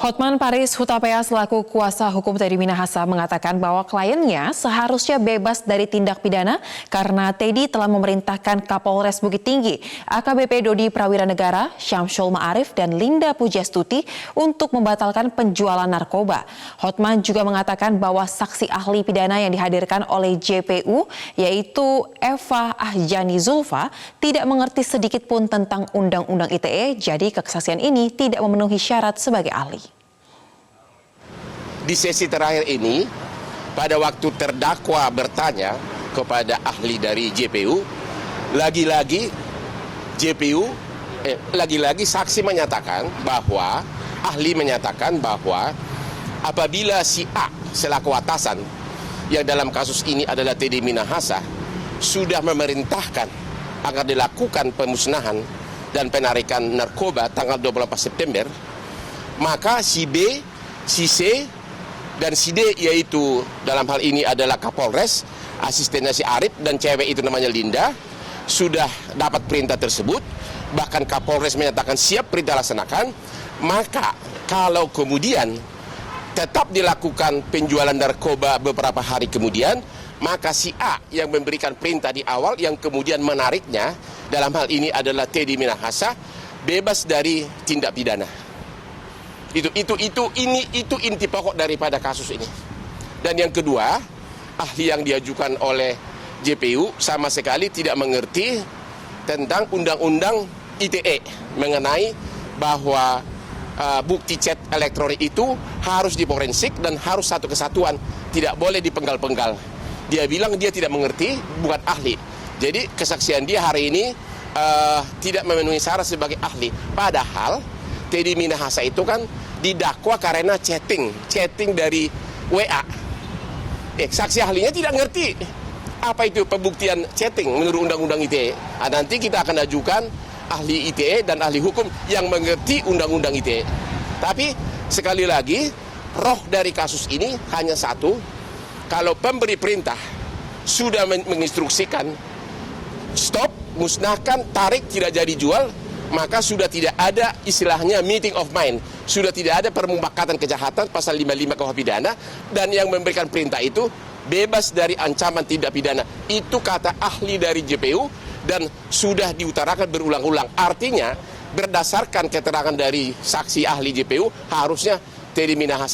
Hotman Paris Hutapea selaku kuasa hukum Teddy Minahasa mengatakan bahwa kliennya seharusnya bebas dari tindak pidana karena Teddy telah memerintahkan Kapolres Bukit Tinggi, AKBP Dodi Prawiranegara, Syamsul Ma'arif, dan Linda Pujastuti untuk membatalkan penjualan narkoba. Hotman juga mengatakan bahwa saksi ahli pidana yang dihadirkan oleh JPU, yaitu Eva Ahjani Zulfa, tidak mengerti sedikit pun tentang Undang-Undang ITE, jadi kesaksian ini tidak memenuhi syarat sebagai ahli. Di sesi terakhir ini, pada waktu terdakwa bertanya kepada ahli dari JPU, lagi-lagi saksi menyatakan bahwa, ahli menyatakan bahwa apabila si A selaku atasan, yang dalam kasus ini adalah Teddy Minahasa, sudah memerintahkan agar dilakukan pemusnahan dan penarikan narkoba tanggal 24 September, maka si B, si C, dan si D, yaitu dalam hal ini adalah Kapolres, asistennya si Arif, dan cewek itu namanya Linda, sudah dapat perintah tersebut. Bahkan Kapolres menyatakan siap perintah laksanakan. Maka kalau kemudian tetap dilakukan penjualan narkoba beberapa hari kemudian, maka si A yang memberikan perintah di awal, yang kemudian menariknya, dalam hal ini adalah Teddy Minahasa, bebas dari tindak pidana. Itu inti pokok daripada kasus ini. Dan yang kedua, ahli yang diajukan oleh JPU sama sekali tidak mengerti tentang Undang-Undang ITE mengenai bahwa bukti chat elektronik itu harus diforensik dan harus satu kesatuan, tidak boleh dipenggal-penggal. Dia bilang dia tidak mengerti, bukan ahli. Jadi kesaksian dia hari ini tidak memenuhi syarat sebagai ahli. Padahal Teddy Minahasa itu kan didakwa karena chatting dari WA. Saksi ahlinya tidak ngerti apa itu pembuktian chatting menurut Undang-Undang ITE. Nanti kita akan ajukan ahli ITE dan ahli hukum yang mengerti Undang-Undang ITE. Tapi sekali lagi, roh dari kasus ini hanya satu. Kalau pemberi perintah sudah menginstruksikan stop, musnahkan, tarik, tidak jadi jual, maka sudah tidak ada istilahnya meeting of mind. Sudah tidak ada permufakatan kejahatan pasal 55 KUH pidana, dan yang memberikan perintah itu bebas dari ancaman tindak pidana. Itu kata ahli dari JPU dan sudah diutarakan berulang-ulang. Artinya berdasarkan keterangan dari saksi ahli JPU, harusnya Teddy Minahasa